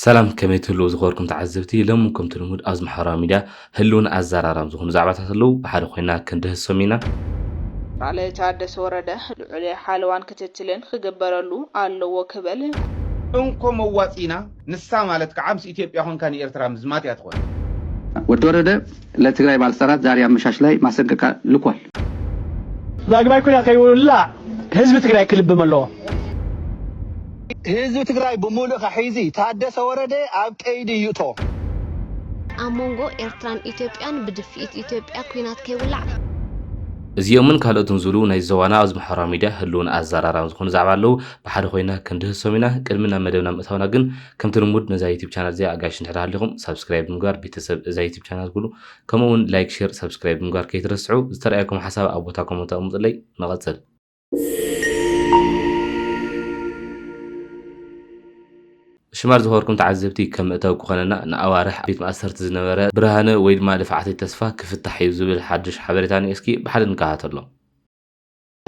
سلام كميتلو زغوركم تعزبتي لمكم تلمود أزم حراميدا هلون أزرارام زغون زعبات هلو بحد خوينا كنده السمينا على تعدس ورده على حالوان كتتلين خجبرلو على وكبل انكم مواتينا نسا مالتك عامس إثيوبيا هون كان إيرترا مزمات يدخل وتورده لا تግራይ ባልሰራት ዛሬ አመሻሽ ላይ ማስጠንቀቂያ ልኳል ዛግባይ ኩላ ከይውላ ህዝብ ትግራይ ክልብ መለዎ ህዝብ ትግራይ በሙሉ ኸሒዚ ታደሰ ወረደ ኣብ ቀይዲ ይቶ አሞንጎ ኤርትራን ኢትዮጵያን ብድፊት ኢትዮጵያ ኩናት ከይውላ እዚዮምን ካልኦትን ዝሉ ናይ ዘዋና ኣዝም ሓራሚዳ ህልውን ኣዘራራም ዝኾኑ ዛዕባ ኣለዉ ብሓደ ኮይና ክንድህ ሰሚና ቅድሚና መደብና ምእታውና ግን ከምቲ ልሙድ ነዛ ዩቲብ ቻናል እዚኣ ኣጋይሽ እንድሕር ሃሊኹም ሰብስክራይብ ምግባር ቤተሰብ እዛ ዩቲብ ቻናል ግሉ ከምኡውን ላይክ ሼር ሰብስክራይብ ምግባር ከይትረስዑ ዝተረኣየኩም ሓሳብ ኣብ ቦታ ኮመንት ኣቕምጡለይ ንቐፅል شمار زهوركم تعذبتي كم اتوقع خلنا نأوارح بيت مأثرت زنورة برهانة ويد ما دفعت التسفا كيف التحيز بالحدش حبرتاني اسكي بحد نكاهات الله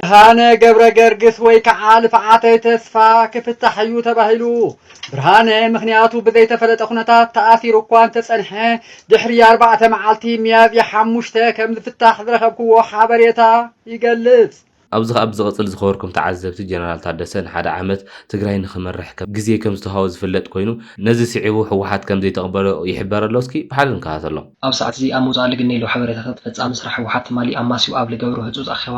برهانة قبر قرقس ويكعال فعاتي تسفا كيف التحيو تبهلو برهانة مخنياتو بديت فلت اخنتات تأثير وكوان تسأنحي دحري 4 معالتي مياد يحموشتا كم دفتاح ذرخبكو وحابريتا يقلت أبزغ قصل زخوركم تعذبت جنرال تادسن حدا عمت تግራይ ንኽመርሕ ግዜ ከም ዝተሃው ዝፍለጥ ኮይኑ ነዚ ሲዒቡ ሕወሓት ከም ዘይተቐበሎ ይሕበር ኣሎ እስኪ በሓል ንካሃት ኣሎ ኣብ ሰዓት እዚ ኣብ ሞጻ ልግነይሉ ሓበሬታታት ፈጻሚ ስራሕ ሕወሓት ማሊ ኣማሲኡ ኣብ ልገብሮ ህጹጽ ኣኼባ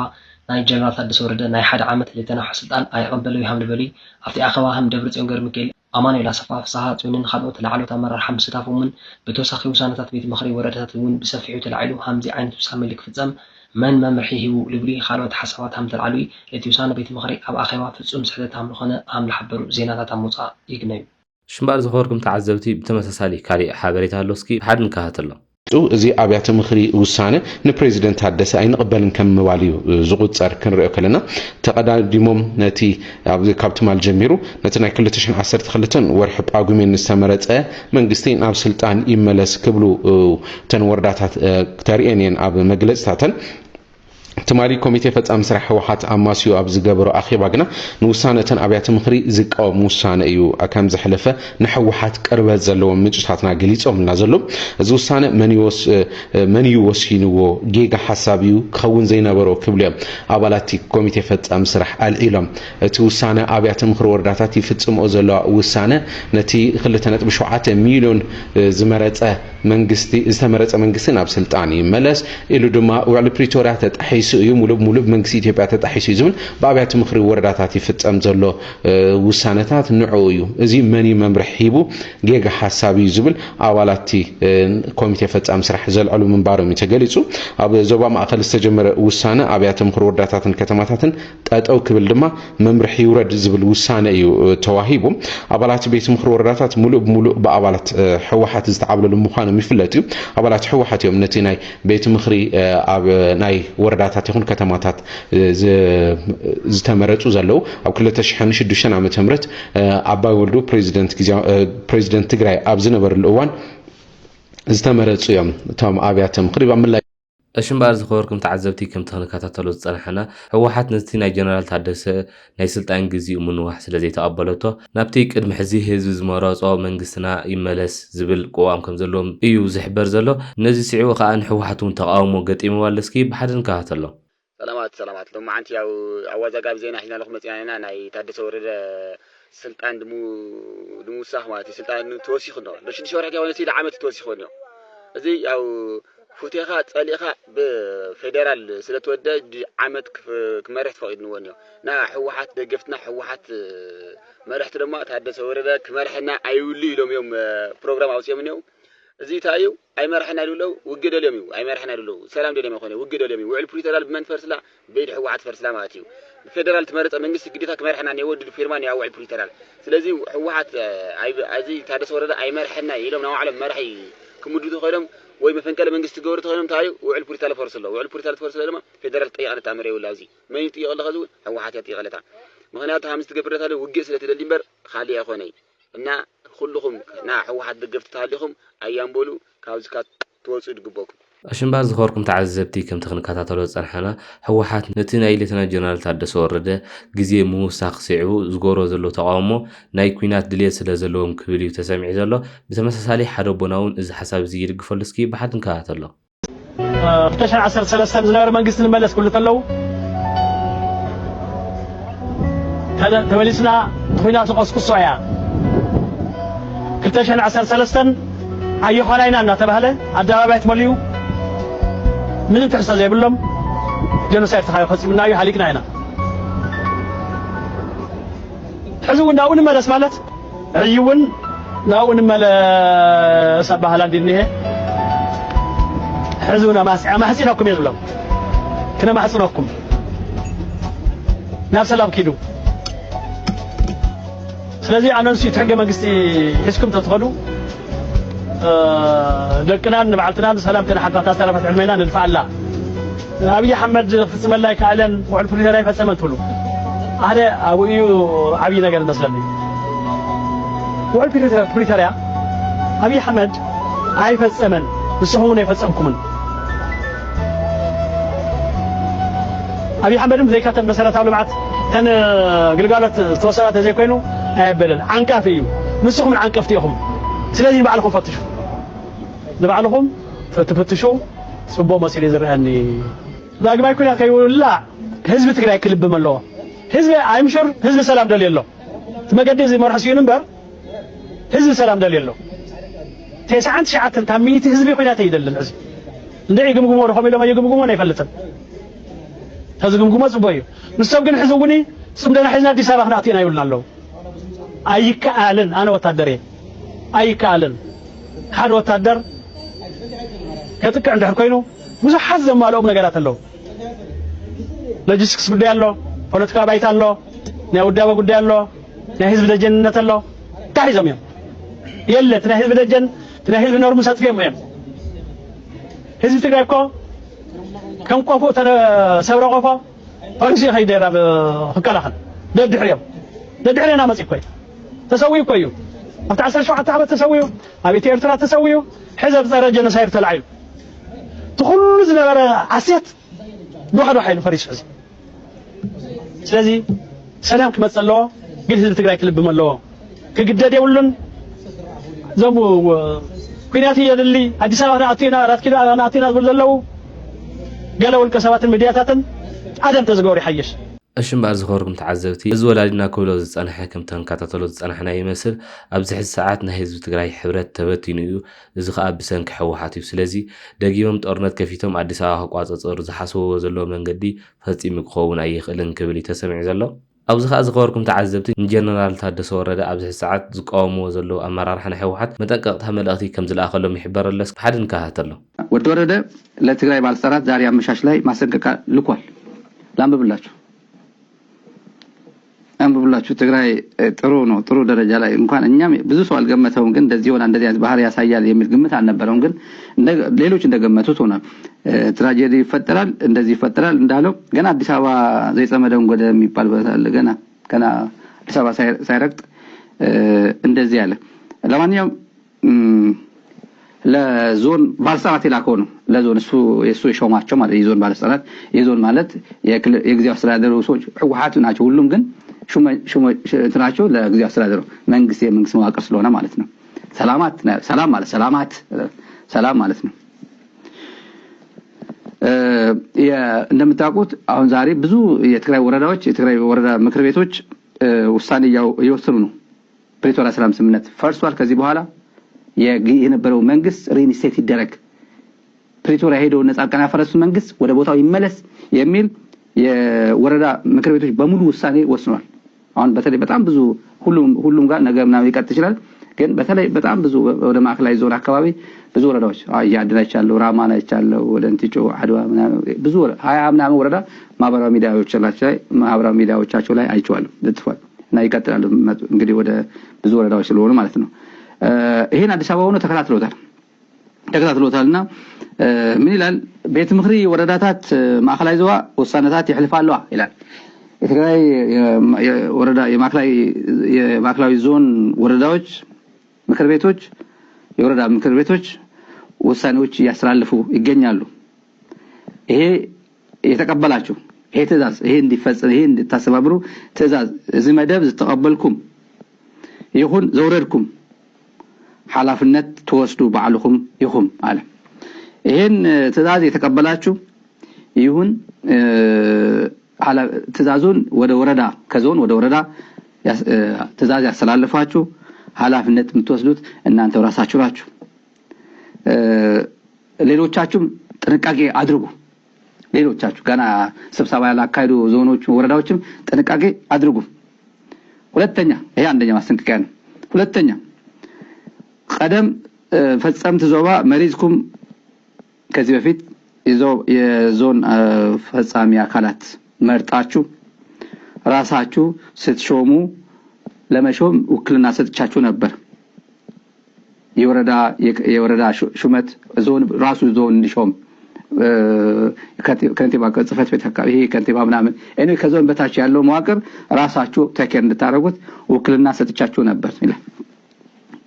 ናይ ጀነራል ታደሰ ወረደ ናይ ሓደ ዓመት ለተናሕ ስልጣን ኣይቀበሉ ይሃም ልበሊ ኣብቲ ኣኼባ ከም ደብረጽዮን ገብረሚካኤል ኣማኑኤል ኣሰፋ ፍስሓ ጽዮንን ካልኦት ላዕሎት ኣመራርሓ ምስታፎምን ብተወሳኺ ውሳነታት ቤት ምኽሪ ወረዳታት እውን ብሰፊሑ ተላዒሉ ከምዚ ዓይነት ውሳነ ክፍጸም من ممرحي هو لبري خالد حسابات هم تلعلوي لتوسان بيت مخري أب أخيوا في الصوم سحدة هم لخنا هم لحبروا زينات موسى يجني شمبار زخوركم تعذبتي بتمسسالي كاري حابريت هالوسكي حد نكاهت الله زي أبيات مخري وسانة نبريزيدنت هادسة أين قبل كم مواليو زغوت صار كنرأي كلنا تقدمهم نتي أبزي كابت مال جميرو نتنا كل تشن عصرت خلتن ورحب أقومين استمرت من قستين أب سلطان إملس قبلو تنوردات تاريخيا أب مجلس تاتن تماري كوميتي فتصام سرح حوحات أماسيو أبز جبرو أخي باقنا نوسانة أبيات مخري زك أو موسانة يو أكم زحلفة نحوحات كربة زلوا مجتهاتنا جليس أو منازلوا زوسانة من يوسينو جيجا حسابيو خون زينا برو كبليا أبلاتي كوميتي فتصام سرح العلم توسانة أبيات مخري ورداتي فتصام أزلا وسانة نتي خلتنا بشوعات مليون زمرت منجستي استمرت منجستين أبسلطاني ملس إلو دما وعلى بريتوريا تحيس يوم مولب منجسي إثيوبيا تحيس يزمن بأبيات مخري ورداتي فتام زلو وسانتات نوعيو زي مني ممرحيبو جيجا حسابي زبل أولاتي كوميتي فتام سرح زل علوم من بارو متجلسو أب زوبا ما أخل استجمر وسانة أبيات مخري ورداتات كتماتات أو كبل دما ممرحي ورد زبل وسانة يو تواهيبو أولاتي بيت مخري ورداتات مولب بأولات حوحات استعبلوا المخانة مفلتي أولات حوحات يوم نتيناي بيت مخري أب ناي ورداتات يكون كتماتات زتمرت وزلوا أو كل تشحن شدوشنا عم تمرت أبا ولدو بريزيدنت تجري أبزنا بر الأوان زتمرت يوم تام أبياتهم قريبا من أشمبار زخوركم تعذبتي كم تهلكاتاتلو تصالحنا حوحات نزتي ناي جنرال تادسة ناي سلطان جزي ومنوح سلازي تقبلته نابتي قدم حزي هزو زمراص أو منقسنا يملس زبل قوام كم زلوم إيو زحبر زلو نزي سعيو خان حوحاتون تقاومو قد إموالسكي بحد نكاهتلو سلامات لما عنتي أو أوازا قاب زينا حينا لخمت يعني ناي تادسة ورد سلطان دمو ساحماتي سلطان توسي خنو لشن شورحك يا ونسي لعامة توسي خنو زي أو فوتيخا تاليخا بفيدرال سلطوده عامت كمرحت فقيد نوانيو نا حوحات دقفتنا حوحات مرحت لما تحدث ورده كمرحنا ايولي لهم يوم بروجرام اوسيا منيو زي تايو اي مرحنا لولو وقدو اليوم اي مرحنا لولو سلام دليم يخوني وقدو اليوم وعلى بريترال بمن فرسلا بيد حوحات فرسلا ماتيو فيدرال تمرت منجست قديتا كمرحنا نيود فيرمان يا وعلى بريترال سلازي حوحات اي تحدث ورده اي مرحنا يلوم نوع على مرحي كمدو خيرم وي مفنكل منجست جورت خيرم تايو وعلى بريترال فرسلا وعلى بريترال فرسلا لما فيدرال طيقه تامري ولا زي ما يطيق الله غزو حوحات يطيق لتا مغنياتها همست قبرتها له وجه سلتلليمبر خالي اخوني እና ሁሉም ና حوحات دغفت ታሊኹም አያምቦሉ ካብዝካ ተወጽኡ ድግበኩም أشنبار زخوركم تعذبتي كم تخنكاتاتلو صنحنا حوحات نتي ناي ليتنا جنرال تادس ورده غزي موساق سيعو زغورو زلو تقاومو ناي كوينات دليت سلا زلوم كبليو تسمع زلو بتمساسالي حدو بناون از حساب زي يدغفلسكي بحد نكاتلو فتشن 13 زنار منغست نملس كل تلو هذا تملسنا خوينا تقصقصوا يا كتشن 13 أي خلاينا نتبهله الدوابات مليو من تحصل زي بلهم جنوسايد تخايف خصمنا أي حالك ناينا حزون ناون مالس مالت عيون ناون مال سبها لاندينه حزونا ما حسيناكم يزلهم كنا ما حسناكم نفس الله كيدو ስለዚህ አነንሱ የተገ መንግስት ህዝኩም ተተኸሉ ደቅና ንባዕልና ሰላም ተናሓታ ተሰረፈት ዕልመና ንድፋላ አብይ አህመድ ፍጽመ ላይ ካለን ወል ፕሪቶሪያ ይፈጸመን ትሉ አደ አብዩ አብይ ነገር መስለኝ ወል ፕሪቶሪያ አብይ አህመድ አይፈጸመን እሱም ነው የፈጸምኩምን አብይ አህመድም ዘይካተን መሰረታው ልማት ተን ግልጋሎት ተወሰናት ዘይኮይኑ አይበለን አንቃፍዩ ንስኹም አንቀፍቲኹም ስለዚህ ባልኩም ፈትሹ ለባልኩም ተፈትሹ ጽቦ መስለ ይዝራኒ ዳግማይ ኩና ከይውላ ህዝብ ትግራይ ክልብ መለዎ ህዝብ አይምሽር ህዝብ ሰላም ደልየሎ ተመገደዝ መርሐሲዩ ነበር ህዝብ ሰላም ደልየሎ ተሳዓት ሸዓት ታሚት ህዝብ ይኮና ተይደልን ህዝብ እንደይ ግምግሞ ወርኹም ኢሎም ይግምግሞ ነው ይፈልጥን ህዝብ ግምግሞ ጽቦዩ ንሰብ ግን ህዝቡኒ ጽምደና ሒዝና አዲስ አበባ ክናቲና ይውልናለሁ አይካአልን አነ ወታደሬ አይካአልን ሓደ ወታደር ከጥቅ እንደር ኮይኑ ብዙሓት ዘማልኦም ነገራት ኣለው ሎጂስቲክስ ጉዳይ ኣሎ ፖለቲካ ባይታ ኣሎ ናይ ውዳበ ጉዳይ ኣሎ ናይ ህዝብ ደጀንነት ኣሎ ታሒዞም እዮም የለት ናይ ህዝብ ደጀን ናይ ህዝብ ኖርሙ ሰጥፊዮም እዮም ህዝብ ትግራይ እኮ ከም ቆፎ ሰብረ ቆፎ ፖሊሲ ኸይደራ ክከላኸል ደድሕርና መፂ ኮይ ተሰውዩ ኮዩ ኣብቲ 17 ዓመት ተሰውዩ ኣብ ኤርትራ ተሰውዩ ሕዘብ ፀረ ጀኖሳይድ ተላዒሉ ትኩሉ ዝነበረ ዓስየት ብዋሕዱ ሓይሉ ፈሪሱ ሕዚ ስለዚ ሰላም ክመፅእ ኣለዎ ግን ህዝቢ ትግራይ ክልብም ኣለዎ ክግደድ የብሉን እዞም ኩናት የድሊ ኣዲስ ኣበባ ናኣቲና ኣራት ኪሎ ናኣቲና ዝብሉ ዘለው ገለ ውልቀ ሰባትን ሚድያታትን ኣደም ተዝገብሩ ይሓይሽ أشنبار زخوركم تعذبتي زولادنا كله زصنحه كم تنكاتاتلو زصنحنا يمثل ابز حد ساعات نهيز تግራይ ሕብረት ተበቲኑ እዚ ኸ ኣብሰን ክሐውሓትዩ ስለዚ ደጊሞም ጦርነት ከፊቶም አዲስ አበባ ቋጸጸሩ ዝሓስበዎ ዘሎ መንገዲ ፈጺሙ ክኸውን ኣይኽእልን ክብል ተሰሚዕ ዘሎ ኣብዚ ኸ ዝኸወርኩም ተዓዘብቲ ጀነራል ታደሰ ወረደ ኣብዚ ሰዓት ዝቃወምዎ ዘሎ ኣመራርሓ ሕወሓት መጠንቀቕታ መልእኽቲ ከም ዝለኣኸሎም ይሕበረለስ ሓደ ንከታተሎ ወዲ ወረደ ለትግራይ ባለስልጣናት ዛሬ አመሻሽ ላይ ማስጠንቀቂያ ልኳል ላንብብላችሁ አንብብላችሁ ትግራይ ጥሩ ነው ጥሩ ደረጃ ላይ እንኳን እኛም ብዙ ሰው አልገመተውም ግን እንደዚህ ሆነ እንደዚህ አይነት ባህሪ ያሳያል የሚል ግምት አልነበረውም ግን ሌሎች እንደገመቱት ሆነ ትራጀዲ ይፈጠራል እንደዚህ ይፈጠራል እንዳለው ገና አዲስ አበባ ዘይጸመደውን ወደ የሚባል በታለ ገና አዲስ አበባ ሳይረግጥ እንደዚህ ያለ ለማንኛውም ለዞን ባለስልጣናት ይላከው ነው ለዞን እሱ የሾማቸው ማለት የዞን ባለስልጣናት የዞን ማለት የጊዜያዊ አስተዳደሩ ሰዎች ህወሓት ናቸው ሁሉም ግን እንትናቸው ለጊዜያዊ አስተዳደሩ መንግስት የመንግስት መዋቅር ስለሆነ ማለት ነው ሰላም ማለት ነው እንደምታውቁት አሁን ዛሬ ብዙ የትግራይ ወረዳ ምክር ቤቶች ውሳኔ እየወሰኑ ነው ፕሪቶሪያ ሰላም ስምምነት ፈርሷል ከዚህ በኋላ የነበረው መንግስት ሪኢንስቴት ይደረግ ፕሪቶሪያ ሄደው ነፃ ቀና ያፈረሱ መንግስት ወደ ቦታው ይመለስ የሚል የወረዳ ምክር ቤቶች በሙሉ ውሳኔ ወስኗል አሁን በተለይ በጣም ብዙ ሁሉም ጋር ነገርና ይቀጥ ይችላል ግን በተለይ በጣም ብዙ ወደ ማዕከላዊ ዞን አካባቢ ብዙ ወረዳዎች ያድናች ያለው ራማናች ያለው ወደ እንቲጮ አድዋ ብዙ 20 ምናምን ወረዳ ማህበራዊ ሚዲያዎቻቸው ላይ አይቻሉ ልጥፏል እና ይቀጥላሉ እንግዲህ ወደ ብዙ ወረዳዎች ስለሆኑ ማለት ነው ይሄን አዲስ አበባ ሆኖ ተከታትሎታልና ምን ይላል ቤት ምክሪ ወረዳታት ማዕከላዊ ዞዋ ወሳነታት ይحلፋሉ ይላል የትግራይ ወረዳ የማዕከላዊ ዞን ወረዳዎች ምክር ቤቶች የወረዳ ምክር ቤቶች ውሳኔዎች ያስተላልፉ ይገኛሉ። ይሄ የተቀበላችሁ ይሄ ትእዛዝ ይሄ እንዲፈጸም ይሄ እንድታሰባብሩ ትእዛዝ እዚህ መደብ ተቀበልኩም ይሁን ዘውረድኩም ሐላፍነት ተወስዱ ባዕልኩም ይሁን አለ። ይሄን ትእዛዝ የተቀበላችሁ ይሁን ትእዛዙን ወደ ወረዳ ከዞን ወደ ወረዳ ትእዛዝ ያስተላልፋችሁ ሐላፍነት የምትወስዱት እናንተ ራሳችሁ ናችሁ። ሌሎቻችሁም ጥንቃቄ አድርጉ። ሌሎቻችሁ ገና ስብሰባ ያላካሄዱ ዞኖች ወረዳዎችም ጥንቃቄ አድርጉ። ሁለተኛ ይሄ አንደኛ ማስጠንቀቂያ ነው። ሁለተኛ ቀደም ፈጸምት ዞባ መሪዝኩም ከዚህ በፊት የዞን ፈጻሚ አካላት መርጣችሁ ራሳችሁ ስትሾሙ ለመሾም ውክልና ሰጥቻችሁ ነበር። የወረዳ ሹመት ዞን ራሱ ዞን እንዲሾም ከንቲባ ጽፈት ቤት አካባቢ ይሄ ከንቲባ ምናምን እኔ ከዞን በታች ያለው መዋቅር ራሳችሁ ተከር እንድታረጉት ውክልና ሰጥቻችሁ ነበር ይላል።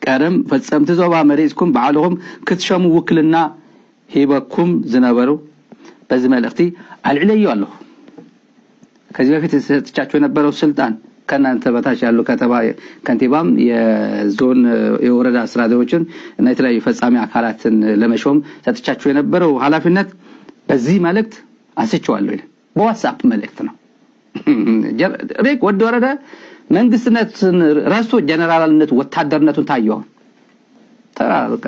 ቀደም ፈጸምት ዞባ መሪዝኩም ባዕልኩም ክትሾሙ ውክልና ሂበኩም ዝነበሩ በዚህ መልእክቲ አልዕለዩ አለሁ። ከዚህ በፊት ሰጥቻችሁ የነበረው ስልጣን ከናንተ በታች ያለው ከንቲባም የዞን የወረዳ አስተዳዳሪዎችን እና የተለያዩ ፈጻሚ አካላትን ለመሾም ሰጥቻችሁ የነበረው ኃላፊነት በዚህ መልእክት አንስቼዋለሁ። በዋትስአፕ መልእክት ነው። ሬክ ወደ ወረዳ መንግስትነትን ራሱ ጀነራልነት ወታደርነቱን ታየው። ተራቀ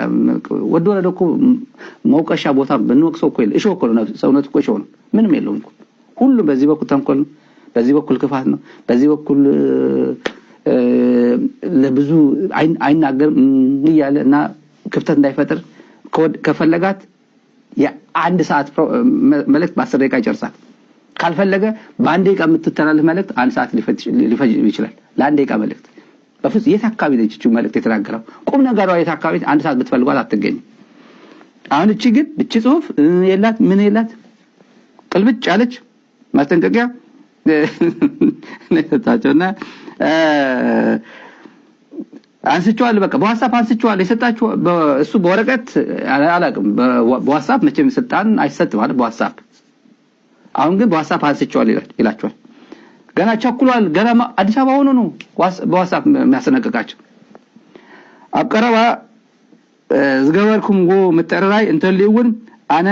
ወደ ወረዳ እኮ መውቀሻ ቦታ በንወቅሰው እኮ እሾ እኮ ነው ሰውነት እኮ እሾ ነው። ምንም የለውም እኮ ሁሉ በዚህ በኩል ተንኮል ነው። በዚህ በኩል ክፋት ነው። በዚህ በኩል ለብዙ አይናገር ይያለና ክፍተት እንዳይፈጠር ከፈለጋት የአንድ ሰዓት መልእክት በ10 ደቂቃ ይጨርሳል። ካልፈለገ በአንድ ደቂቃ የምትተላለፍ መልእክት አንድ ሰዓት ሊፈጅ ይችላል። ለአንድ ደቂቃ መልእክት በፍጹም የታካቢ ነች መልእክት የተናገረው ቁም ነገሯ የታካቢ አንድ ሰዓት ብትፈልጓት አትገኝ። አሁን እቺ ግን እቺ ጽሁፍ የላት ምን የላት ቅልብጭ ያለች ማስጠንቀቂያ ነታቸውና አንስቼዋለሁ። በቃ በዋትስአፕ አንስቼዋለሁ። የሰጣችሁ እሱ በወረቀት አላቅም። በዋትስአፕ መቼም ስልጣን አይሰጥም አይደል? በዋትስአፕ አሁን ግን በዋትስአፕ አንስቼዋለሁ ይላችኋል። ገና ቸኩሏል። ገና አዲስ አበባ ሆኖ ነው በዋትስአፕ የሚያስነቅቃቸው። አቀረባ ዝገበርኩም ጎ መጠራራይ እንተልዩን አነ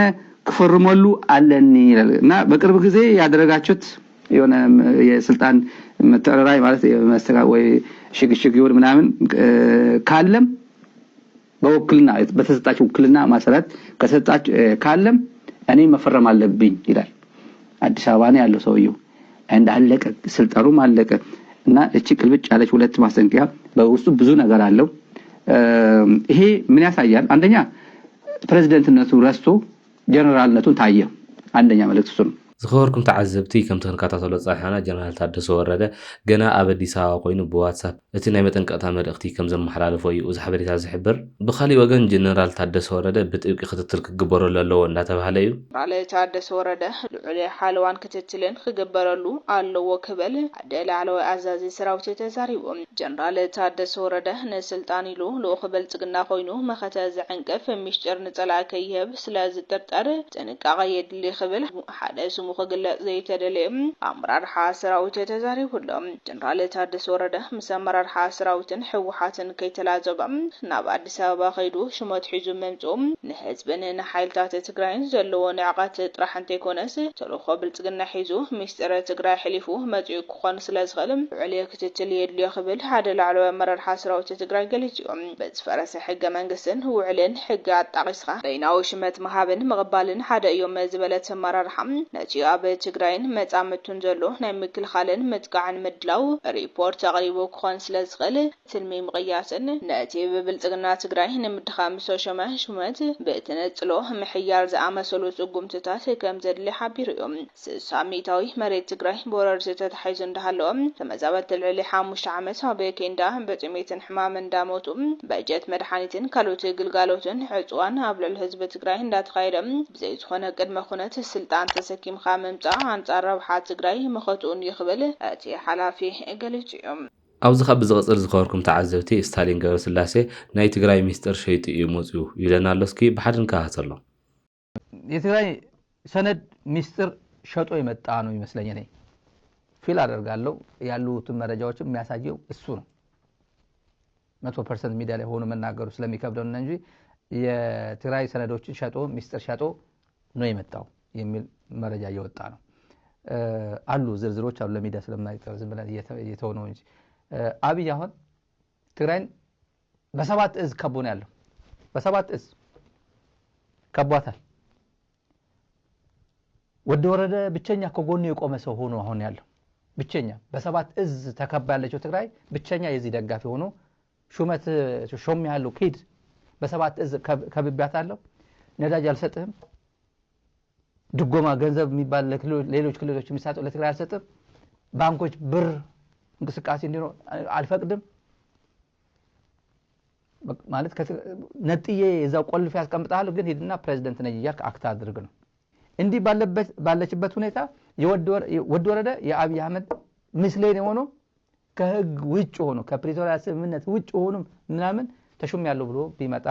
ክፈርሞሉ አለኒ ይላልና በቅርብ ጊዜ ያደረጋችሁት የሆነ የስልጣን መጠራራይ ማለት የማስተጋ ወይ ሽግሽግ ይወድ ምናምን ካለም በወክልና በተሰጣችሁ ውክልና መሰረት ከሰጣችሁ ካለም እኔ መፈረም አለብኝ ይላል። አዲስ አበባ ነው ያለው ሰውየው እንዳለቀ ስልጣኑም አለቀ እና እቺ ቅልብጭ ያለች ሁለት ማስጠንቀቂያ በውስጡ ብዙ ነገር አለው። ይሄ ምን ያሳያል? አንደኛ ፕሬዝዳንትነቱ ረስቶ ጀነራልነቱን ታየ። አንደኛ መልእክቱ እሱ ነው። ዝኸበርኩም ተዓዘብቲ ከም ተንከታተሎ ጻሕያና ጀነራል ታደሰ ወረደ ገና ኣብ ኣዲስ ኣበባ ኮይኑ ብዋትስኣፕ እቲ ናይ መጠንቀቕታ መልእኽቲ ከም ዘመሓላለፎ እዩ እዚ ሓበሬታ ዝሕብር። ብኻሊእ ወገን ጀነራል ታደሰ ወረደ ብጥብቂ ክትትል ክግበረሉ ኣለዎ እንዳተባሃለ እዩ። ጀነራል ታደሰ ወረደ ልዑል ሓለዋን ክትትልን ክግበረሉ ኣለዎ ክብል ሓደ ላዕለዋይ ኣዛዚ ሰራዊት ተዛሪቦም። ጀነራል ታደሰ ወረደ ንስልጣን ኢሉ ልኡኽ ብልጽግና ኮይኑ መኸተ ዝዕንቅፍ ሚስጥር ንጸላእ ከይህብ ስለ ዝጥርጠር ጥንቃቐ የድሊ ክብል ሓደ ስሙ ክግለጽ ዘይተደልየም ኣመራርሓ ሰራዊት ተዛሪቡሎም። ጀነራል ታደሰ ወረደ ምስ ኣመራርሓ ሰራዊትን ሕወሓትን ከይተላዘቦም ናብ ኣዲስ ኣበባ ከይዱ ሽመት ሒዙ መምጽኦም ንህዝብን ንሓይልታት ትግራይን ዘለዎ ንዕቐት ጥራሕ እንተይኮነስ ተልእኮ ብልጽግና ሒዙ ሚስጥር ትግራይ ሕሊፉ መጺኡ ክኾን ስለ ዝኽእል ልዑል ክትትል የድልዮ ክብል ሓደ ላዕለዋይ ኣመራርሓ ሰራዊት ትግራይ ገሊጹኦም። በዝፈረሰ ሕገ መንግስትን ውዕልን ሕጊ ኣጣቒስኻ በይናዊ ሽመት መሃብን ምቕባልን ሓደ እዮም ዝበለት ኣመራርሓ ነቲ ኣብ ትግራይን መጻምቱን ዘሎ ናይ ምክልኻልን ምጥቃዕን ምድላው ሪፖርት ኣቕሪቡ ክኾን ስለ ዝኽእል ትልሚ ምቕያስን ነቲ ብብልጽግና ትግራይ ንምድኻም ዝተሾመ ሹመት ብእትነጽሎ ምሕያር ዝኣመሰሉ ጽጉምትታት ከም ዘድሊ ሓቢሩ እዮም። 60 መሬት ትግራይ ብወረርቲ ተታሒዙ እንዳሃለዎም ተመዛበልቲ ልዕሊ 5 ዓመት ኣብ ኬንዳ በጥሜትን ሕማም እንዳሞቱ በጀት መድሓኒትን ካልኦት ግልጋሎትን ዕፅዋን ኣብ ልዕሊ ህዝቢ ትግራይ እንዳተኻየደ ብዘይ ዝኾነ ቅድመ ኩነት ስልጣን ተሰኪምካ ምምጻእ ኣንጻር ረብሓ ትግራይ መኸቱን ይኽብል እቲ ሓላፊ ገሊጹ እዮም። ኣብዚ ካብ ዝቕፅል ዝኸበርኩም ተዓዘብቲ ስታሊን ገብረስላሴ ናይ ትግራይ ሚስጥር ሸይጢ እዩ መፅኡ ይብለና ኣሎ። እስኪ ብሓድን ከሃተሎ የትግራይ ሰነድ ሚስጥር ሸጦ የመጣ ነው ይመስለኝ። እኔ ፊል አደርጋለሁ ያሉትን መረጃዎች የሚያሳየው እሱ ነው። 100% ሚዲያ ላይ ሆኖ መናገሩ ስለሚከብደው እንጂ የትግራይ ሰነዶችን ሸጦ ሚስጥር ሸጦ ነው የመጣው የሚል መረጃ እየወጣ ነው። አሉ ዝርዝሮች አሉ ለሚዲያ ስለማይቀር ዝም ብለን እየተወነው እንጂ አብይ አሁን ትግራይን በሰባት እዝ ከቦ ነው ያለው። በሰባት እዝ ከቧታል። ወደ ብቸኛ ከጎኑ የቆመ ሰው ሆኖ አሁን ያለው ብቸኛ በሰባት እዝ ተከባ ያለችው ትግራይ ብቸኛ የዚህ ደጋፊ ሆኖ ሹመት ሾም ያለው ኪድ በሰባት እዝ ከብቢያታለሁ። ነዳጅ አልሰጥህም፣ ድጎማ ገንዘብ የሚባል ሌሎች ክልሎች የሚሰጡ ለትግራይ አልሰጥም፣ ባንኮች ብር እንቅስቃሴ እንዲኖር አልፈቅድም ማለት ነጥዬ እዛው ቆልፍ ያስቀምጣለሁ፣ ግን ሄድና ፕሬዝዳንት ነኝ እያልክ አክታ አድርግ ነው። እንዲህ ባለችበት ሁኔታ ወድ ወረደ የአብይ አህመድ ምስሌን ሆኖ ከህግ ውጭ ሆኖ ከፕሪቶሪያ ስምምነት ውጭ ሆኖ ምናምን ተሾም ያለው ብሎ ቢመጣ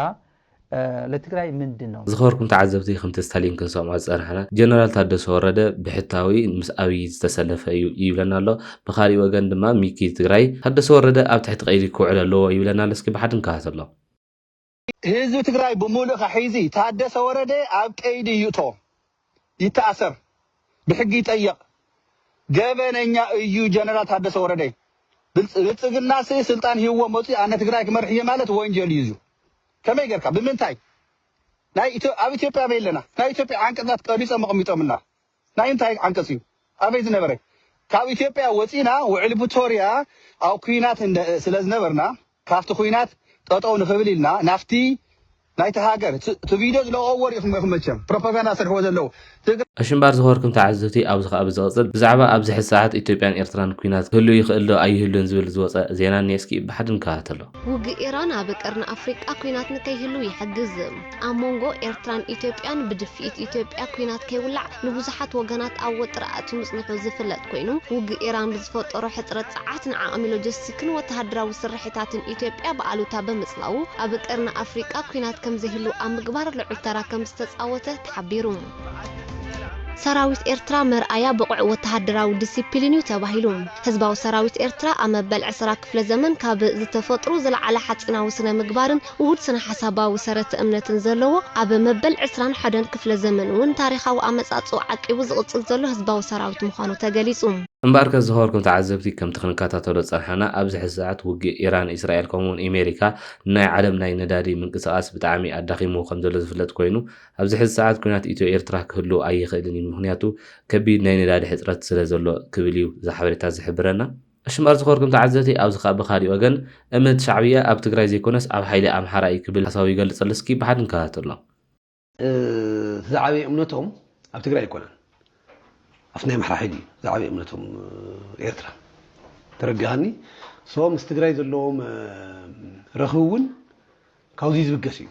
ለትግራይ ምንድነው? ዝኸበርኩም ተዓዘብቲ ከምቲ ስታሊን ክንሰምዖ ዝፀንሐና ጀነራል ታደሰ ወረደ ብሕታዊ ምስ አብይ ዝተሰለፈ እዩ ይብለና ኣሎ። ብኻሊእ ወገን ድማ ሚኪ ትግራይ ታደሰ ወረደ ኣብ ትሕቲ ቀይዲ ክውዕል ኣለዎ ይብለና ኣሎ። እስኪ ብሓድን ከሃተሎ ህዝቢ ትግራይ ብሙሉእ ሒዚ ታደሰ ወረደ ኣብ ቀይዲ ይእቶ ይተኣሰር ብሕጊ ይጠየቕ ገበነኛ እዩ ጀነራል ታደሰ ወረደ ብልጽግና ስልጣን ሂዎ መጽ ኣነ ትግራይ ክመርሕ ማለት ወንጀል እዩ። ከመይ ገርካ ብምንታይ ናይ ኣብ ኢትዮጵያ በይለና ናይ ኢትዮጵያ አንቀጻት ቀዲጾ መቅሚጦምና ናይ እንታይ አንቀጽ እዩ ኣበይ ዝነበረ ካብ ኢትዮጵያ ወጪና ውዕል ፕሪቶሪያ ኣብ ኩናት ስለዝነበርና ካብቲ ኩናት ጠጠው ንኽብል ኢልና ናፍቲ ናይቲ ሃገር እቲ ቪድዮ ዝለቀዎ ሪኢኹም መቸም ፕሮፓጋንዳ ሰርሕዎ ዘለው ኣሽምባር ዝኸበርኩም ተዓዘብቲ ኣብዚ ከዓ ብዝቕፅል ብዛዕባ ኣብዚ ሕዚ ሰዓት ኢትዮጵያን ኤርትራን ኩናት ክህሉ ይኽእል ዶ ኣይህሉን ዝብል ዝወፀ ዜና እኒአ። እስኪ ብሓድን ከሃተሎ ውግእ ኢራን ኣብ ቀርኒ ኣፍሪቃ ኩናት ንከይህሉ ይሕግዝ። ኣብ ሞንጎ ኤርትራን ኢትዮጵያን ብድፍኢት ኢትዮጵያ ኩናት ከይውላዕ ንብዙሓት ወገናት ኣብ ወጥሪ ኣትዩ ምፅንሑ ዝፍለጥ ኮይኑ ውግእ ኢራን ብዝፈጠሮ ሕፅረት ፀዓት ንዓቕሚ ሎጂስቲክን ወተሃደራዊ ስርሒታትን ኢትዮጵያ ብኣሉታ ብምፅላው ኣብ ቀርኒ ኣፍሪቃ ኩናት ከም ዘይህሉ ኣብ ምግባር ልዑል ተራ ከም ዝተፃወተ ተሓቢሩ። ሰራዊት ኤርትራ መርኣያ ብቑዕ ወተሃደራዊ ዲሲፕሊን እዩ ተባሂሉ። ህዝባዊ ሰራዊት ኤርትራ ኣብ መበል 20 ክፍለ ዘመን ካብ ዝተፈጥሩ ዝለዓለ ሓፂናዊ ስነ ምግባርን ውሁድ ስነ ሓሳባዊ ሰረተ እምነትን ዘለዎ ኣብ መበል 21 ክፍለ ዘመን እውን ታሪኻዊ ኣመፃፅኡ ዓቂቡ ዝቕፅል ዘሎ ህዝባዊ ሰራዊት ምዃኑ ተገሊጹ። እምበር ከዝኸበርኩም ተዓዘብቲ ከምቲ ክንከታተሎ ፀንሐና ኣብዚ ሕዚ ሰዓት ውግእ ኢራን እስራኤል ከምኡውን ኣሜሪካ ናይ ዓለም ናይ ነዳዲ ምንቅስቓስ ብጣዕሚ ኣዳኺሙ ከም ዘሎ ዝፍለጥ ኮይኑ ኣብዚ ሕዚ ሰዓት ኩናት ኢትዮ ኤርትራ ክህሉ ኣይኽእልን እዩ ምክንያቱ ከቢድ ናይ ነዳዲ ሕፅረት ስለ ዘሎ ክብል እዩ ሓበሬታ ዝሕብረና። እሽምበር ዝኸበርኩም ተዓዘብቲ ኣብዚ ከዓ ብኻሊእ ወገን እምነት ሻዕብያ ኣብ ትግራይ ዘይኮነስ ኣብ ሓይሊ ኣምሓራ እዩ ክብል ሓሳቡ ይገልፅ ኣሎ። እስኪ ብሓድን ከሃተሎ ዝዓበየ እምነቶም ኣብ ትግራይ ኣይኮነን أفنى محراحيدي زعبي أمنتهم إيرترا ترجعني سواء مستقرأي ذلهم رخون كوزيز بقسي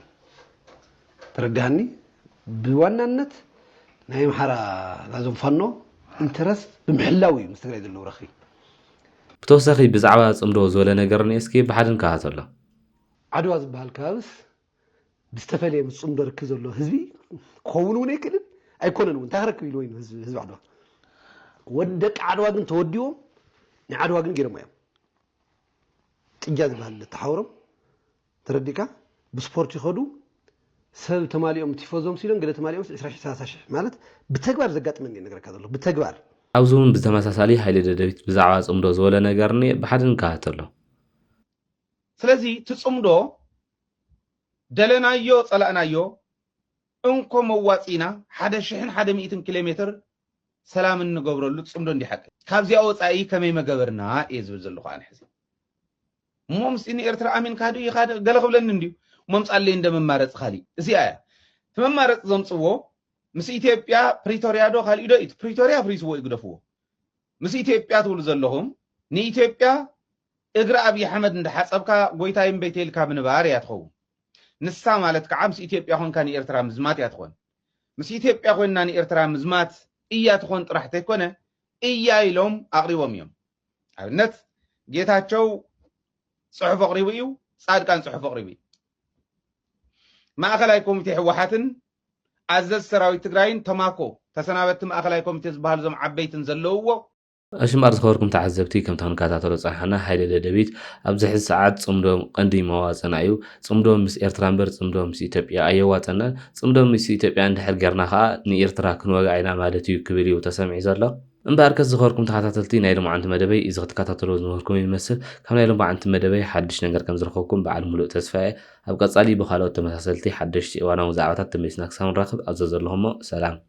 ترجعني بوانا النت نايم حرا لازم فنو انترست بمحلاوي مستقرأي ذلهم رخي بتوسخي بزعبات أمرو زولا نقرني اسكي بحدن كهاتلا عدواز بهالكاوس بستفالي مصمدر كزلو هزبي كونون يكلن أيكونن وانتهرك بيلوين هزب عدوا ودك عدوا جن توديهم نعدوا جن جرموا يوم إنجاز بهالتحورم ترديكا بسبورت يخدو سبب تماليهم تفوزهم سيلون قلت تماليهم إسرائيل ساسش مالت بتكبر زقات مني نقرأ كذا الله بتكبر أوزون بتماساسالي هاي لدرجة بزعواز أمرو زولا نقرني بحدن كهاتلا سلازي تصمدو دلنايو طلعنايو انكو مواتينا حدا شحن حدا 100 كيلومتر سلام نغبرلو تصمدو اندي حق كابزي اوصاي كمي مغبرنا يزبل زلو خان حسين مومس اني ارتر امين كادو يخاد غلخبلن اندي مومس علي እንደመማረጽ خالي እዚ አያ ተመማረጽ ዘምጽዎ ምስ ኢትዮጵያ ፕሪቶሪያ ዶ خالي ዶ ፕሪቶሪያ ፍሪስዎ ይግደፍዎ ምስ ኢትዮጵያ ትውል ዘለኹም ንኢትዮጵያ እግራ አብይ አህመድ እንደሐጸብካ ጎይታይም ቤቴልካ ምንባር ያትኸው ንሳ ማለት ከዓምስ ኢትዮጵያ ኾንካ ንኤርትራ ምዝማት ያትኾን ምስ ኢትዮጵያ ኾንና ንኤርትራ ምዝማት እያ ትኾን ጥራሕተ ይኮነ እያ ኢሎም አቅሪቦም እዮም ኣብነት ጌታቸው ጽሑፍ አቅሪቡ እዩ ጻድቃን ጽሑፍ አቅሪቡ እዩ ማእከላይ ኮሚቴ ህወሓትን ኣዘዝ ሰራዊት ትግራይን ተማኮ ተሰናበቲ ማእከላይ ኮሚቴ ዝበሃሉ ዞም ዓበይትን ዘለውዎ أشمار زخوركم تعذبتي كم تهون كاتاتلو صحنا حيل دبيت أبزح الساعات صمدوم قندي مواصن أيو صمدوم مس إيرترامبر صمدوم مس إثيوبيا أيواتنا صمدوم مس إثيوبيا عند حر جرنا خا نيرترا كنوا عينا مالتي كبيري وتسمع زلا مبارك زخوركم تعاتلتي نايلو عند مدبي إذا كاتاتلو زخوركم يمثل كم نايلو عند مدبي حدش نقدر كم زخوركم بعد ملوء تسفاء أبقى صالي بخالات تمثلتي حدش وأنا وزعوات تمسناك سام راقب أزز اللهم سلام